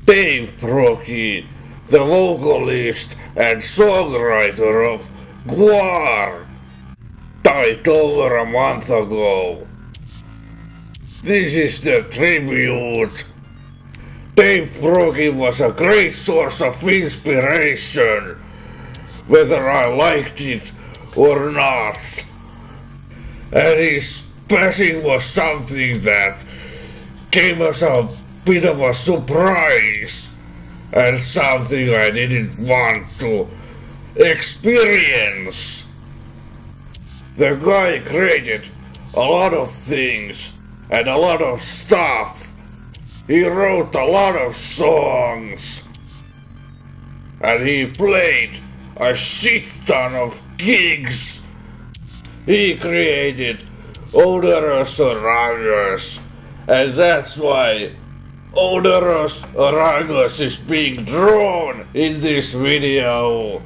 Dave Brockie, the vocalist and songwriter of Gwar, died over a month ago. This is the tribute. Dave Brockie was a great source of inspiration, whether I liked it or not. And his passing was something that came as a bit of a surprise and something I didn't want to experience. The guy created a lot of things and a lot of stuff. He wrote a lot of songs and he played a shit ton of gigs. He created Oderus Urungus, and that's why Oderus Urungus is being drawn in this video.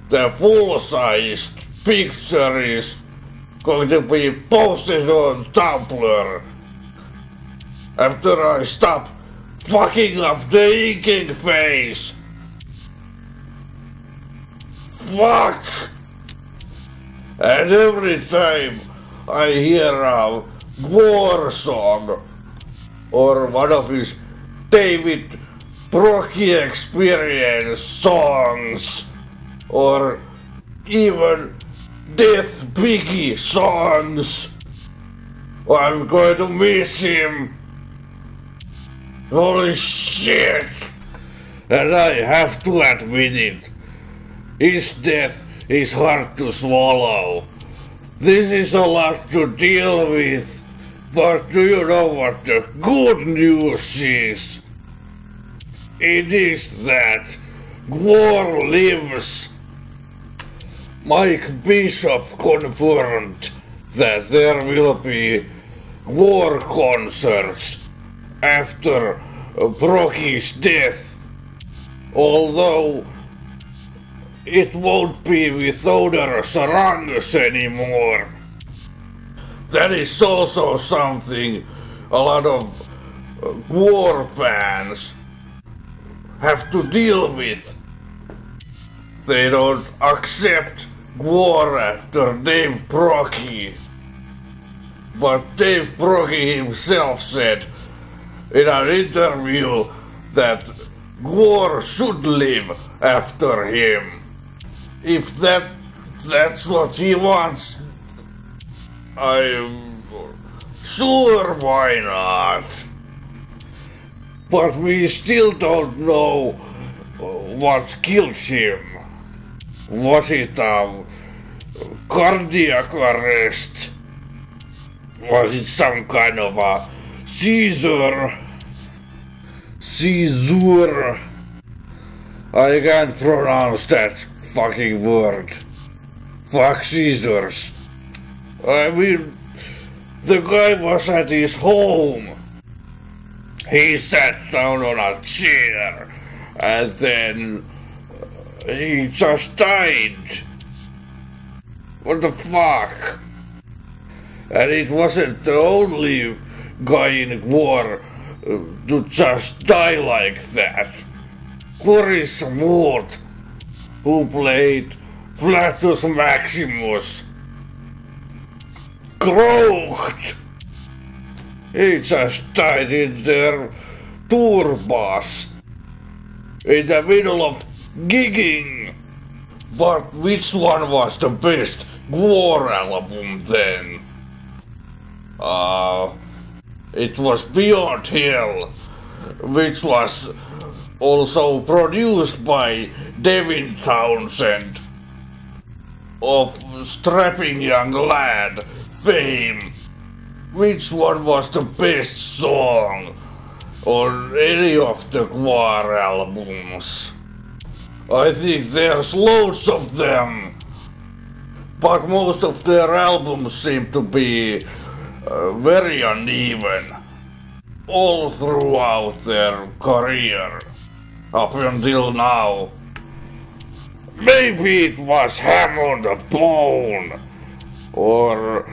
The full-sized picture is going to be posted on Tumblr after I stop fucking up the inking face. Fuck! And every time I hear a Gwar song or one of his David Brockie experience songs or even Death Biggie songs, I'm going to miss him. Holy shit! And I have to admit it. His death is hard to swallow. This is a lot to deal with, but do you know what the good news is? It is that Gwar lives. Mike Bishop confirmed that there will be Gwar concerts after Brockie's death, although it won't be with Oderus Urungus anymore. That is also something a lot of Gwar fans have to deal with. They don't accept Gwar after Dave Brockie. But Dave Brockie himself said in an interview that Gwar should live after him. If that's what he wants, I'm sure, why not? But we still don't know what killed him. Was it a cardiac arrest? Was it some kind of a seizure? I can't pronounce that fucking word. Fuck Caesars. I mean, the guy was at his home. He sat down on a chair and then he just died. What the fuck? And it wasn't the only guy in Gwar to just die like that. Coris Wood, who played Flatus Maximus, croaked. He just died in their tour bus in the middle of gigging. But which one was the best Gwar album then? It was Beyond Hill, which was also produced by Devin Townsend of Strapping Young Lad fame. Which one was the best song on any of the Gwar albums? I think there's loads of them, but most of their albums seem to be very uneven all throughout their career up until now. Maybe it was Ham on the Bone or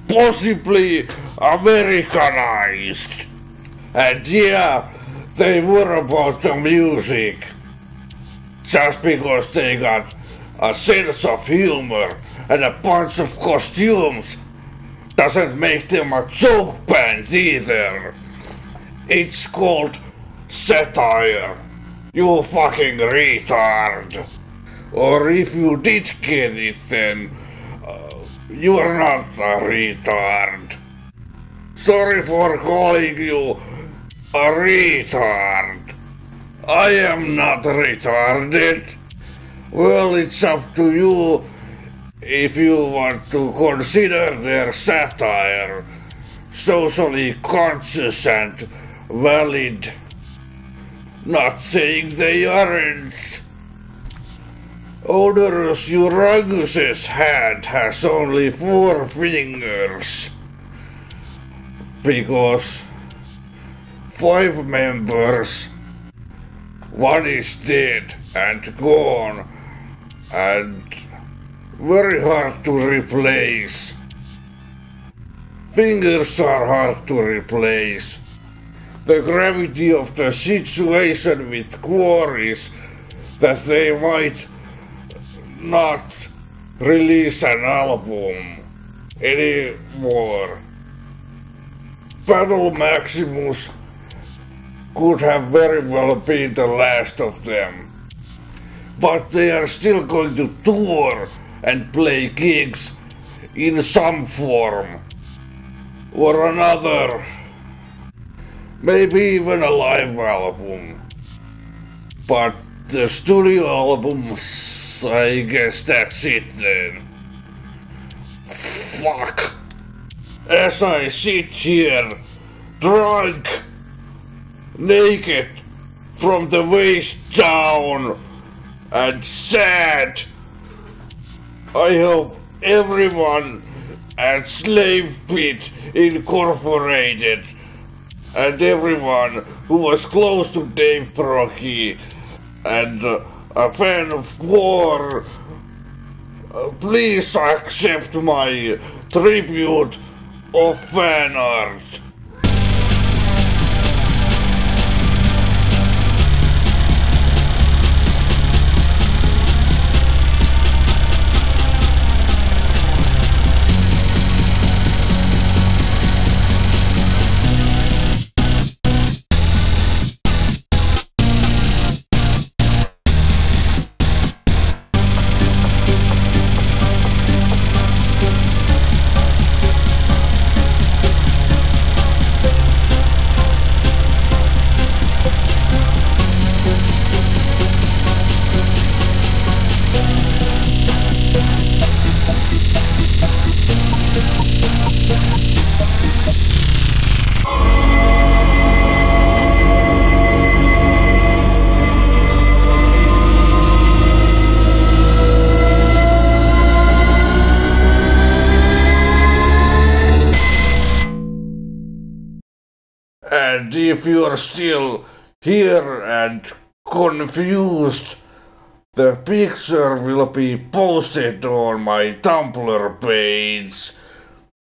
possibly Americanized. And yeah, they were about the music. Just because they got a sense of humor and a bunch of costumes doesn't make them a joke band either. It's called satire, you fucking retard. Or if you did get it, then you're not a retard. Sorry for calling you a retard. I am not retarded. Well, it's up to you if you want to consider their satire socially conscious and valid. Not saying they aren't. Oderus Urungus's hand has only 4 fingers. Because 5 members, 1 is dead and gone and very hard to replace. Fingers are hard to replace. The gravity of the situation with Gwar is that they might not release an album anymore. Battle Maximus could have very well been the last of them. But they are still going to tour and play gigs in some form or another. Maybe even a live album. But the studio albums, I guess that's it then. Fuck. As I sit here, drunk, naked, from the waist down, and sad, I hope everyone at Slave Pit Incorporated and everyone who was close to Dave Brockie and a fan of Gwar, please accept my tribute of fan art. And if you're still here and confused, the picture will be posted on my Tumblr page,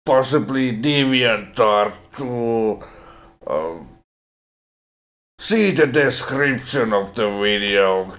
possibly DeviantArt, to see the description of the video.